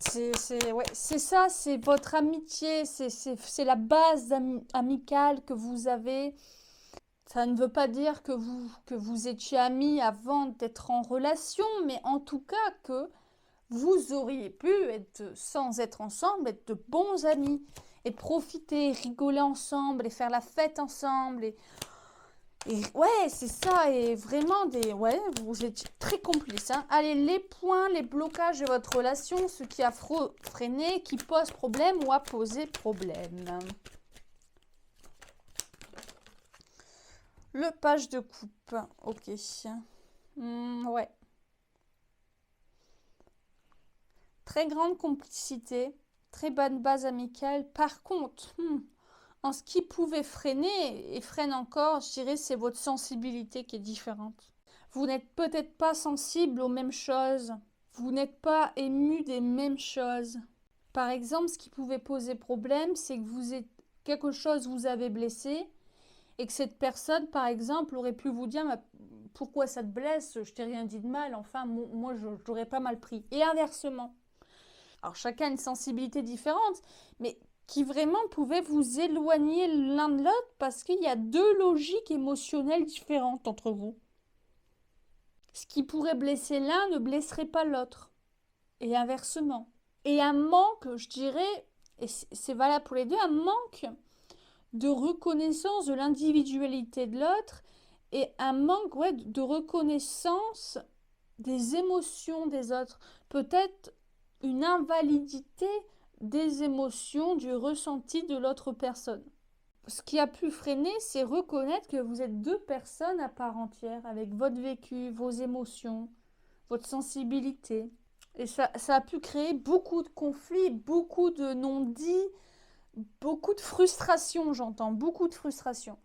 C'est ça, c'est votre amitié, c'est la base amicale que vous avez. Ça ne veut pas dire que vous étiez amis avant d'être en relation, mais en tout cas que vous auriez pu être, sans être ensemble, être de bons amis et profiter, rigoler ensemble et faire la fête ensemble. Et ouais, c'est ça, et vraiment ouais, vous étiez très complices. Hein. Allez, les points, les blocages de votre relation, ce qui a freiné, qui pose problème ou a posé problème. Le page de coupe, ok. Ouais. Très grande complicité, très bonne base amicale. Par contre, en ce qui pouvait freiner, et freine encore, je dirais, c'est votre sensibilité qui est différente. Vous n'êtes peut-être pas sensible aux mêmes choses. Vous n'êtes pas ému des mêmes choses. Par exemple, ce qui pouvait poser problème, c'est que quelque chose vous avait blessé et que cette personne, par exemple, aurait pu vous dire pourquoi ça te blesse, je t'ai rien dit de mal, enfin, moi, je l'aurais pas mal pris. Et inversement. Alors, chacun a une sensibilité différente, mais qui vraiment pouvait vous éloigner l'un de l'autre parce qu'il y a deux logiques émotionnelles différentes entre vous. Ce qui pourrait blesser l'un ne blesserait pas l'autre. Et inversement. Et un manque, je dirais, et c'est valable pour les deux, un manque de reconnaissance de l'individualité de l'autre et un manque de reconnaissance des émotions des autres. Peut-être une invalidité des émotions, du ressenti de l'autre personne. Ce qui a pu freiner, c'est reconnaître que vous êtes deux personnes à part entière, avec votre vécu, vos émotions, votre sensibilité. Et ça a pu créer beaucoup de conflits, beaucoup de non-dits, Beaucoup de frustration, j'entends, beaucoup de frustration.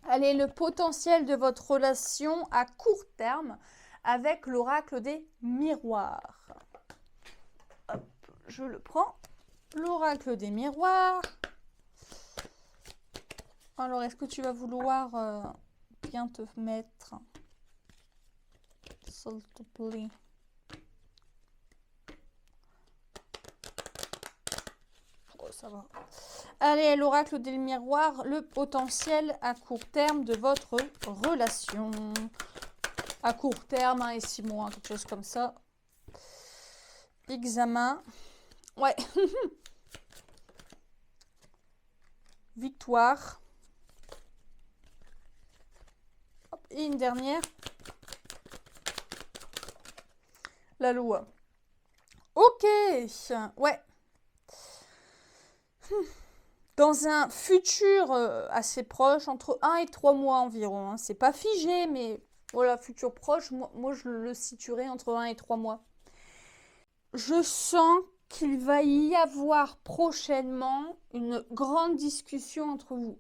Allez, le potentiel de votre relation à court terme avec l'oracle des miroirs. Hop, je le prends. L'oracle des miroirs. Alors, est-ce que tu vas vouloir bien te mettre, s'il te plaît? Oh, ça va. Allez, l'oracle des miroirs, le potentiel à court terme de votre relation. À court terme, 1 et 6 mois, quelque chose comme ça. Examen. Ouais. Victoire. Hop, et une dernière. La loi. Ok. Ouais. Dans un futur assez proche, entre 1 et 3 mois environ. Hein. C'est pas figé, mais voilà, futur proche, moi je le situerai entre 1 et 3 mois. Je sens qu'il va y avoir prochainement une grande discussion entre vous.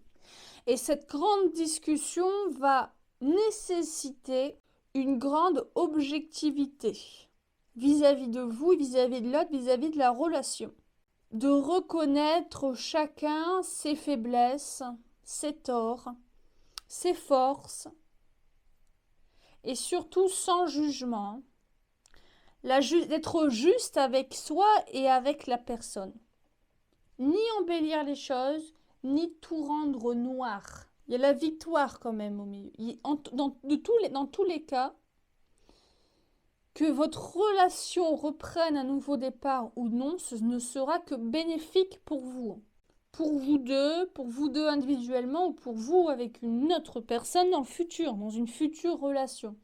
Et cette grande discussion va nécessiter une grande objectivité vis-à-vis de vous, vis-à-vis de l'autre, vis-à-vis de la relation. De reconnaître chacun ses faiblesses, ses torts, ses forces, et surtout sans jugement. D'être juste avec soi et avec la personne. Ni embellir les choses, ni tout rendre noir. Il y a la victoire quand même au milieu. Dans tous les cas, que votre relation reprenne un nouveau départ ou non, ce ne sera que bénéfique pour vous. Pour vous deux individuellement ou pour vous avec une autre personne dans le futur, dans une future relation.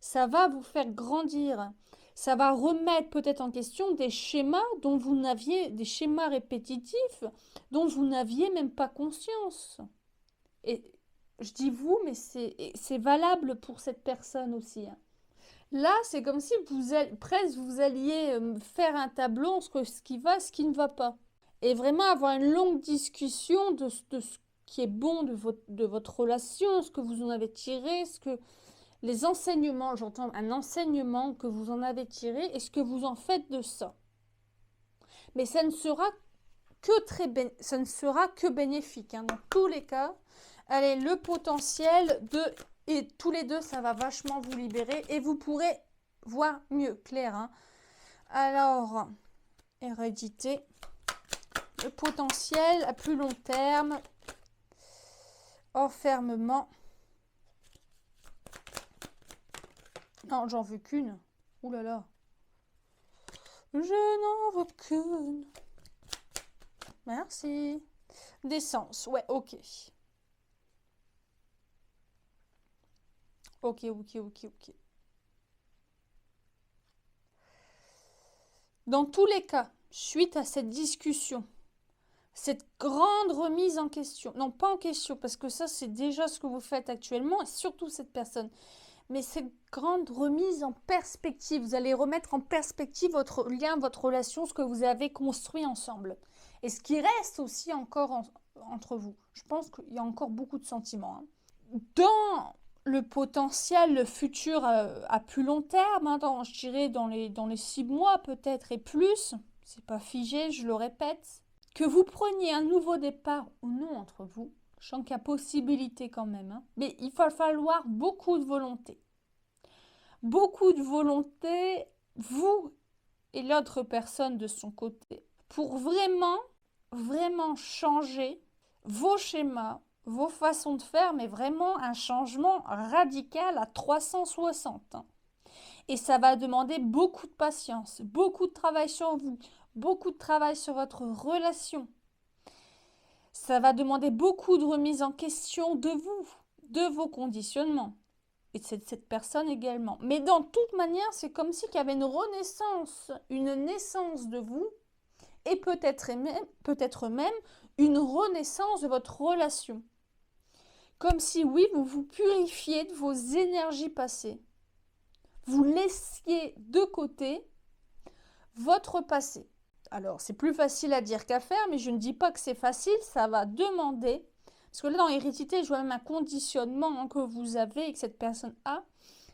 Ça va vous faire grandir. Ça va remettre peut-être en question des schémas des schémas répétitifs dont vous n'aviez même pas conscience. Et je dis vous, mais c'est valable pour cette personne aussi. Hein. Là, c'est comme si vous alliez faire un tableau entre ce qui va et ce qui ne va pas. Et vraiment avoir une longue discussion de ce qui est bon de votre relation, ce que vous en avez tiré, les enseignements, j'entends un enseignement que vous en avez tiré et ce que vous en faites de ça. Mais ça ne sera que bénéfique. Hein, dans tous les cas, allez, le potentiel et tous les deux, ça va vachement vous libérer et vous pourrez voir mieux, clair. Hein. Alors, hérédité, le potentiel à plus long terme, enfermement. Non, j'en veux qu'une. Ouh là là. Je n'en veux qu'une. Merci. D'essence, ouais, ok. Ok. Dans tous les cas, suite à cette discussion, cette grande remise en question, non pas en question, parce que ça c'est déjà ce que vous faites actuellement, et surtout cette personne, mais cette grande remise en perspective, vous allez remettre en perspective votre lien, votre relation, ce que vous avez construit ensemble, et ce qui reste aussi encore entre vous. Je pense qu'il y a encore beaucoup de sentiments. Hein. Dans le potentiel, le futur à plus long terme, hein, je dirais dans les 6 mois peut-être et plus, c'est pas figé, je le répète, que vous preniez un nouveau départ ou non entre vous, je sens qu'il y a possibilité quand même, hein, mais il va falloir beaucoup de volonté. Beaucoup de volonté, vous et l'autre personne de son côté, pour vraiment changer vos schémas, vos façons de faire, mais vraiment un changement radical à 360. Et ça va demander beaucoup de patience, beaucoup de travail sur vous, beaucoup de travail sur votre relation. Ça va demander beaucoup de remise en question de vous, de vos conditionnements. Et de cette personne également. Mais dans toute manière, c'est comme si il y avait une naissance de vous, et peut-être même une renaissance de votre relation. Comme si, oui, vous vous purifiez de vos énergies passées. Vous laissiez de côté votre passé. Alors, c'est plus facile à dire qu'à faire, mais je ne dis pas que c'est facile, ça va demander. Parce que là, dans hérédité, je vois même un conditionnement que vous avez et que cette personne a.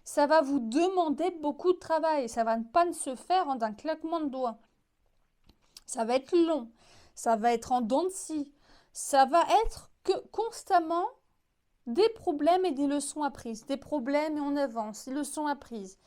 Ça va vous demander beaucoup de travail. Ça va pas se faire en un claquement de doigts. Ça va être long. Ça va être en dents de scie. Ça va être que constamment des problèmes et des leçons apprises. Des problèmes et on avance. Des leçons apprises.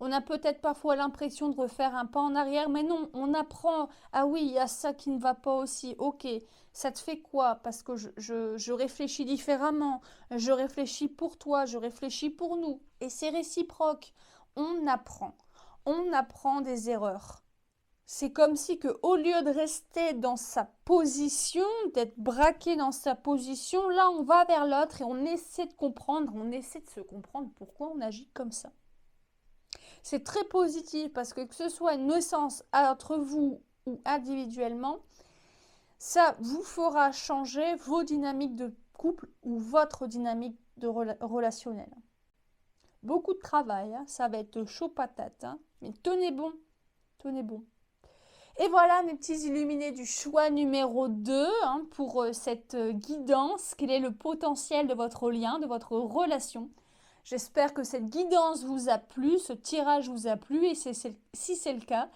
On a peut-être parfois l'impression de refaire un pas en arrière, mais non, on apprend. Ah oui, il y a ça qui ne va pas aussi. Ok, ça te fait quoi? Parce que je réfléchis différemment. Je réfléchis pour toi, je réfléchis pour nous. Et c'est réciproque. On apprend. On apprend des erreurs. C'est comme si que au lieu de rester dans sa position, d'être braqué dans sa position, là on va vers l'autre et on essaie de comprendre, on essaie de se comprendre pourquoi on agit comme ça. C'est très positif parce que ce soit une naissance entre vous ou individuellement, ça vous fera changer vos dynamiques de couple ou votre dynamique de relationnelle. Beaucoup de travail, hein, ça va être chaud patate, hein, mais tenez bon, tenez bon. Et voilà mes petits illuminés du choix numéro 2 hein, pour cette guidance. Quel est le potentiel de votre lien, de votre relation? J'espère que cette guidance vous a plu, ce tirage vous a plu. Et si c'est le cas,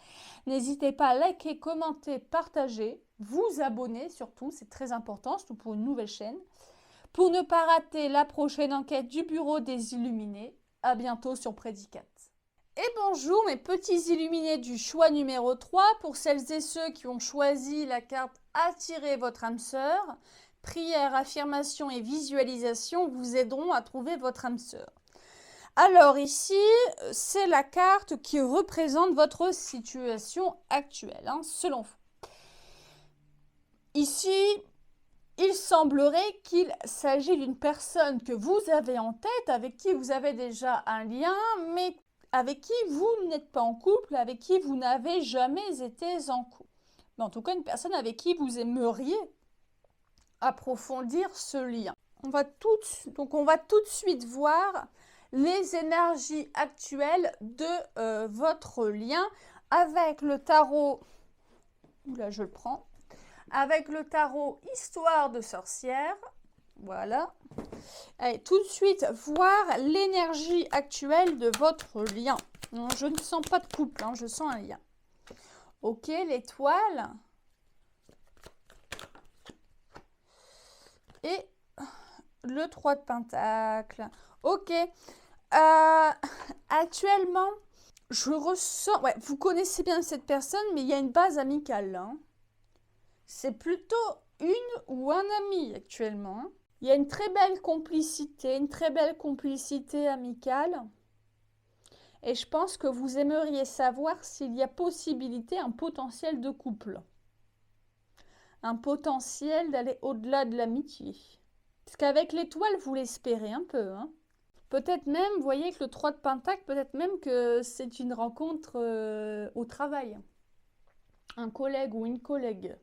n'hésitez pas à liker, commenter, partager, vous abonner surtout, c'est très important, surtout pour une nouvelle chaîne. Pour ne pas rater la prochaine enquête du Bureau des Illuminés. À bientôt sur Prédicat. Et bonjour mes petits illuminés du choix numéro 3, pour celles et ceux qui ont choisi la carte Attirer votre âme sœur. Prière, affirmation et visualisation vous aideront à trouver votre âme sœur. Alors ici, c'est la carte qui représente votre situation actuelle, hein, selon vous. Ici, il semblerait qu'il s'agit d'une personne que vous avez en tête, avec qui vous avez déjà un lien, mais avec qui vous n'êtes pas en couple, avec qui vous n'avez jamais été en couple. Mais en tout cas, une personne avec qui vous aimeriez approfondir ce lien. On va tout de suite voir les énergies actuelles de votre lien avec le tarot. Oula, je le prends. Avec le tarot Histoire de sorcière. Voilà. Allez, tout de suite, voir l'énergie actuelle de votre lien. Non, je ne sens pas de couple, hein, je sens un lien. Ok, l'étoile. Et le 3 de Pentacle. Ok. Actuellement, je ressens... Ouais, vous connaissez bien cette personne, mais il y a une base amicale là. Hein. C'est plutôt une ou un ami actuellement. Hein. Il y a une très belle complicité amicale. Et je pense que vous aimeriez savoir s'il y a possibilité, un potentiel de couple. Un potentiel d'aller au-delà de l'amitié. Parce qu'avec l'étoile, vous l'espérez un peu. Hein. Peut-être même, vous voyez que le 3 de Pentacle, peut-être même que c'est une rencontre au travail. Un collègue ou une collègue.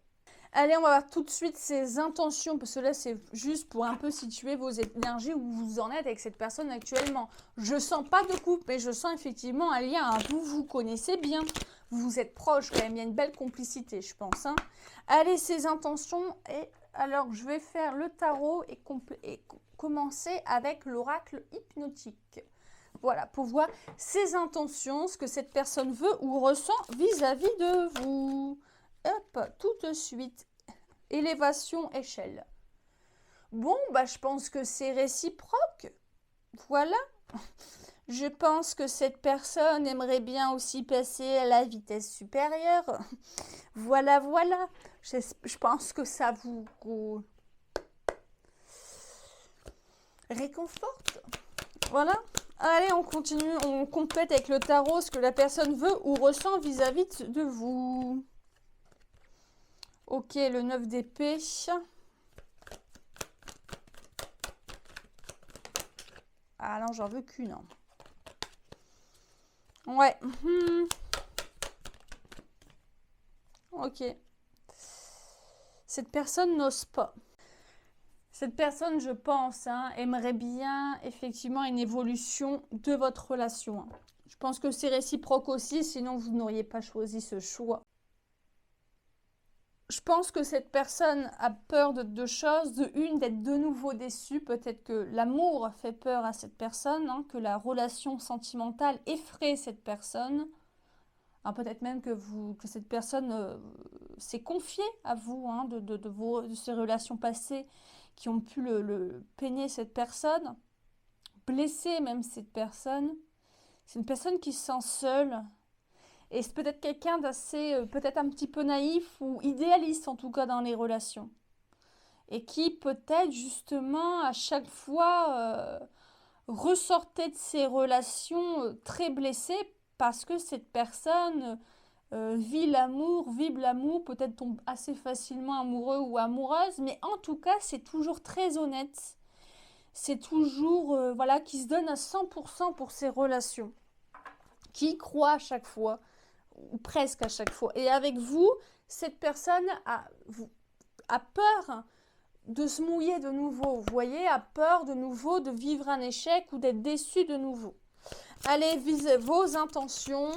Allez, on va voir tout de suite ses intentions, parce que là, c'est juste pour un peu situer vos énergies où vous en êtes avec cette personne actuellement. Je sens pas de couple, mais je sens effectivement un lien. Hein. Vous vous connaissez bien, vous êtes proches quand même, il y a une belle complicité, je pense. Hein. Allez, ses intentions, et alors je vais faire le tarot et commencer avec l'oracle hypnotique. Voilà, pour voir ses intentions, ce que cette personne veut ou ressent vis-à-vis de vous. Hop, tout de suite. Élévation, échelle. Bon, bah, je pense que c'est réciproque. Voilà. Je pense que cette personne aimerait bien aussi passer à la vitesse supérieure. Voilà, voilà. Je pense que ça vous réconforte. Voilà. Allez, on continue, on complète avec le tarot ce que la personne veut ou ressent vis-à-vis de vous. Ok, le 9 d'épée. Ah non, j'en veux qu'une. Hein. Ouais. Ok. Cette personne n'ose pas. Cette personne, je pense, hein, aimerait bien effectivement une évolution de votre relation. Hein. Je pense que c'est réciproque aussi, sinon vous n'auriez pas choisi ce choix. pense que cette personne a peur de deux choses. De une, d'être de nouveau déçue. Peut-être que l'amour fait peur à cette personne, hein, que la relation sentimentale effraie cette personne. Peut-être même que cette personne s'est confiée à vous, hein, de ces relations passées qui ont pu peiner cette personne, blesser même cette personne. C'est une personne qui se sent seule. Et c'est peut-être quelqu'un d'assez, peut-être un petit peu naïf ou idéaliste en tout cas dans les relations. Et qui peut-être justement à chaque fois ressortait de ces relations très blessées parce que cette personne vibre l'amour, peut-être tombe assez facilement amoureux ou amoureuse, mais en tout cas c'est toujours très honnête. C'est toujours, voilà, qui se donne à 100% pour ses relations. Qui croit à chaque fois, ou presque à chaque fois. Et avec vous, cette personne a peur de se mouiller de nouveau, vous voyez, a peur de nouveau de vivre un échec ou d'être déçu de nouveau. Allez, visez vos intentions,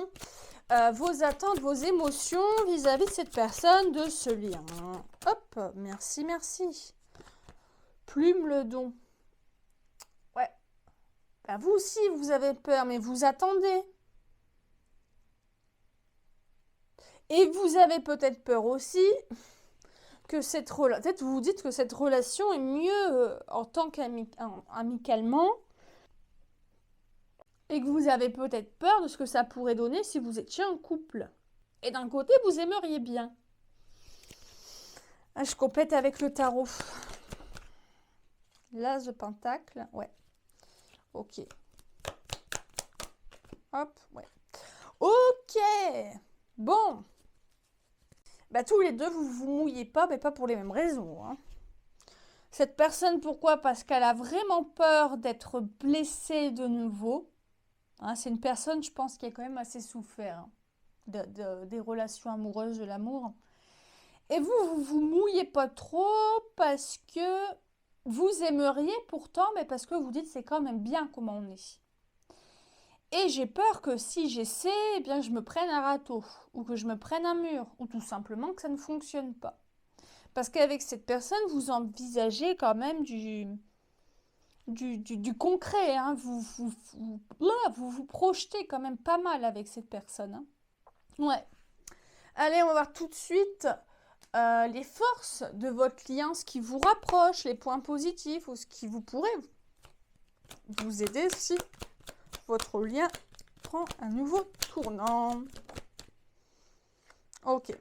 vos attentes, vos émotions vis-à-vis de cette personne, de ce lien. Hop, merci, merci. Plume le don. Ouais. Ben, vous aussi, vous avez peur, mais vous attendez. Et vous avez peut-être peur aussi que cette relation, peut-être vous vous dites que cette relation est mieux en tant qu'amicalement et que vous avez peut-être peur de ce que ça pourrait donner si vous étiez en couple. Et d'un côté, vous aimeriez bien. Je complète avec le tarot. L'as de pentacle, ouais. Ok. Hop, ouais. Ok. Bon. Tous les deux, vous vous mouillez pas, mais pas pour les mêmes raisons. Hein. Cette personne, pourquoi? Parce qu'elle a vraiment peur d'être blessée de nouveau. Hein, c'est une personne, je pense, qui a quand même assez souffert des relations amoureuses, de l'amour. Et vous vous mouillez pas trop parce que vous aimeriez pourtant, mais parce que vous dites c'est quand même bien comment on est. Et j'ai peur que si j'essaie, eh bien je me prenne un râteau, ou que je me prenne un mur, ou tout simplement que ça ne fonctionne pas. Parce qu'avec cette personne, vous envisagez quand même du concret. Hein. Vous projetez quand même pas mal avec cette personne. Hein. Ouais. Allez, on va voir tout de suite les forces de votre lien, ce qui vous rapproche, les points positifs, ou ce qui vous pourrait vous aider si votre lien prend un nouveau tournant. Ok.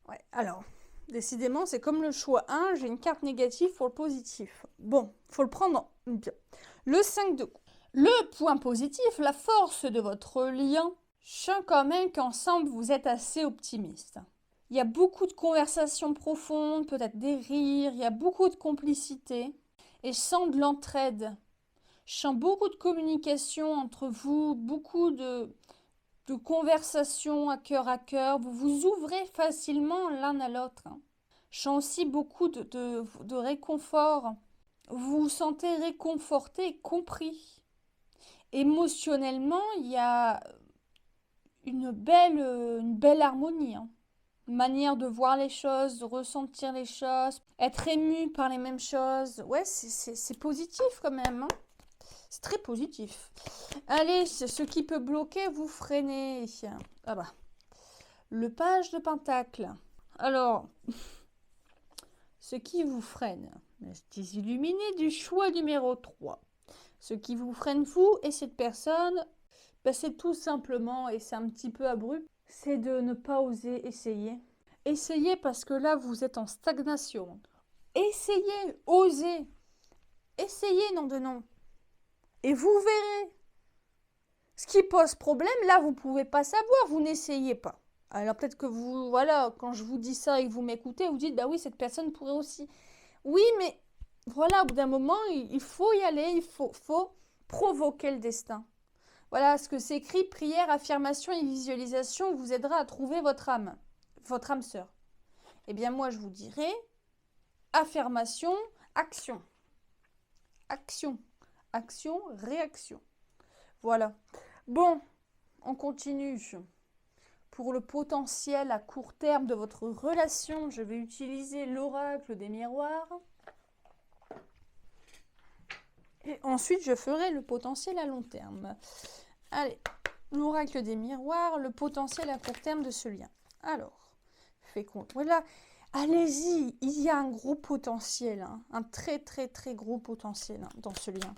Ouais, alors, décidément, c'est comme le choix 1, j'ai une carte négative pour le positif. Bon, faut le prendre bien. Le 5 de coupe. Le point positif, la force de votre lien, je sens quand même qu'ensemble, vous êtes assez optimiste. Il y a beaucoup de conversations profondes, peut-être des rires, il y a beaucoup de complicité. Et je sens de l'entraide. Je sens beaucoup de communication entre vous, beaucoup de conversations à cœur. Vous vous ouvrez facilement l'un à l'autre. Je sens aussi beaucoup de réconfort. Vous vous sentez réconforté et compris. Émotionnellement, il y a une belle harmonie. Hein. Une manière de voir les choses, de ressentir les choses, être ému par les mêmes choses. Ouais, c'est positif quand même. Hein. C'est très positif. Allez, ce qui peut bloquer, vous freinez. Ah bah. Le page de pentacle. Alors, ce qui vous freine. Les illuminés du choix numéro 3. Ce qui vous freine, vous et cette personne, c'est tout simplement, et c'est un petit peu abrupt, c'est de ne pas oser essayer. Essayez parce que là, vous êtes en stagnation. Essayez, osez. Essayez, nom de nom. Et vous verrez. Ce qui pose problème, là, vous ne pouvez pas savoir, vous n'essayez pas. Alors peut-être que vous, voilà, quand je vous dis ça et que vous m'écoutez, vous dites, bah oui, cette personne pourrait aussi. Oui, mais voilà, au bout d'un moment, il faut y aller, il faut provoquer le destin. Voilà ce que c'est écrit, prière, affirmation et visualisation vous aidera à trouver votre âme sœur. Eh bien moi, je vous dirais, affirmation, action. Action, action, réaction. Voilà. Bon, on continue. pour le potentiel à court terme de votre relation, je vais utiliser l'oracle des miroirs. Et ensuite, je ferai le potentiel à long terme. Allez, l'oracle des miroirs, le potentiel à court terme de ce lien. Alors, voilà, allez-y, il y a un gros potentiel, hein, un très très très gros potentiel hein, dans ce lien.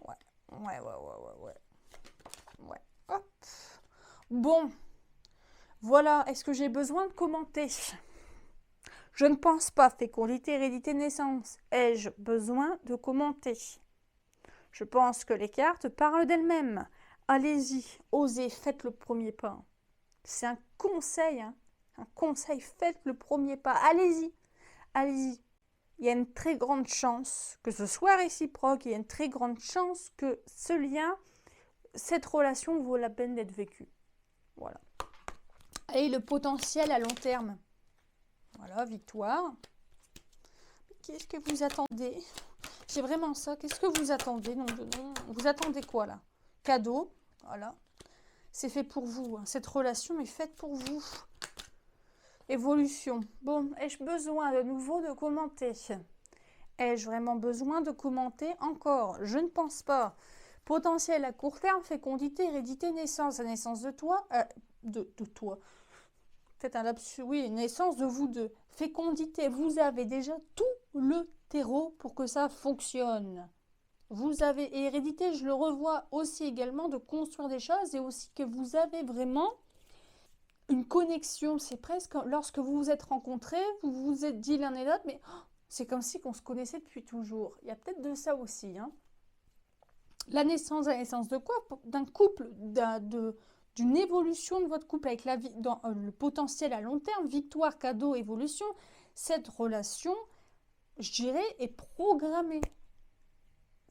Ouais. Hop. Bon, voilà, est-ce que j'ai besoin de commenter? Je ne pense pas, fécondité, hérédité, naissance. Ai-je besoin de commenter? Je pense que les cartes parlent d'elles-mêmes. Allez-y, osez, faites le premier pas. C'est un conseil, hein. Un conseil, faites le premier pas. Allez-y, allez-y. Il y a une très grande chance que ce soit réciproque. Il y a une très grande chance que ce lien, cette relation vaut la peine d'être vécue. Voilà. Et le potentiel à long terme. Voilà, victoire. Qu'est-ce que vous attendez? J'ai vraiment ça. Qu'est-ce que vous attendez? Non, vous attendez quoi là? Cadeau. Voilà. C'est fait pour vous. Hein. Cette relation est faite pour vous. Évolution. Bon, ai-je besoin de nouveau de commenter? Ai-je vraiment besoin de commenter encore? Je ne pense pas. Potentiel à court terme, fécondité, hérédité, naissance. La naissance de toi. De toi. Faites un lapsus. Oui, naissance de vous deux. Fécondité. Vous avez déjà tout le terreau pour que ça fonctionne. Vous avez, et hérédité, je le revois aussi également, de construire des choses et aussi que vous avez vraiment une connexion. C'est presque lorsque vous vous êtes rencontrés, vous vous êtes dit l'un et l'autre, mais oh, c'est comme si on se connaissait depuis toujours. Il y a peut-être de ça aussi. Hein. La naissance de quoi? D'un couple, d'une évolution de votre couple avec la vie, dans le potentiel à long terme, victoire, cadeau, évolution. Cette relation, je dirais, est programmée.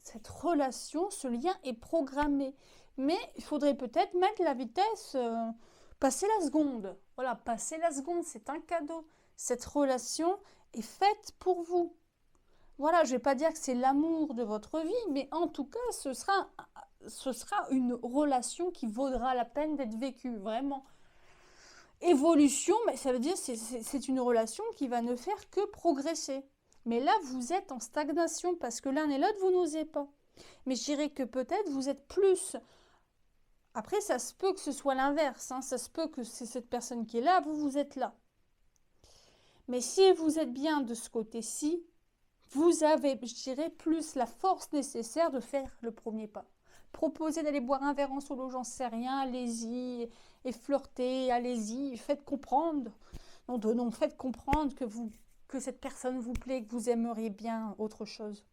Cette relation, ce lien est programmé. Mais il faudrait peut-être mettre la vitesse, passer la seconde. Voilà, passer la seconde, c'est un cadeau. Cette relation est faite pour vous. Voilà, je ne vais pas dire que c'est l'amour de votre vie, mais en tout cas, ce sera une relation qui vaudra la peine d'être vécue, vraiment. Évolution, mais ça veut dire que c'est une relation qui va ne faire que progresser. Mais là, vous êtes en stagnation parce que l'un et l'autre, vous n'osez pas. Mais je dirais que peut-être vous êtes plus... Après, ça se peut que ce soit l'inverse. Hein. Ça se peut que c'est cette personne qui est là, vous êtes là. Mais si vous êtes bien de ce côté-ci, vous avez, je dirais, plus la force nécessaire de faire le premier pas. Proposez d'aller boire un verre en solo, j'en sais rien, allez-y, et flirtez, allez-y, faites comprendre. Non, faites comprendre que cette personne vous plaît, que vous aimeriez bien autre chose.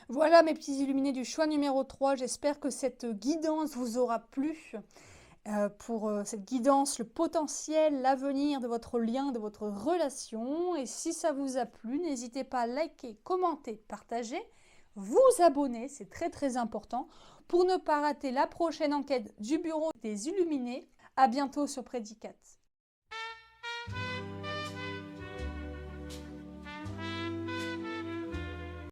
Voilà mes petits illuminés du choix numéro 3. J'espère que cette guidance vous aura plu. Pour cette guidance, le potentiel, l'avenir de votre lien, de votre relation. Et si ça vous a plu, n'hésitez pas à liker, commenter, partager, vous abonner, c'est très très important, pour ne pas rater la prochaine enquête du Bureau des Illuminés. À bientôt sur Prédicat.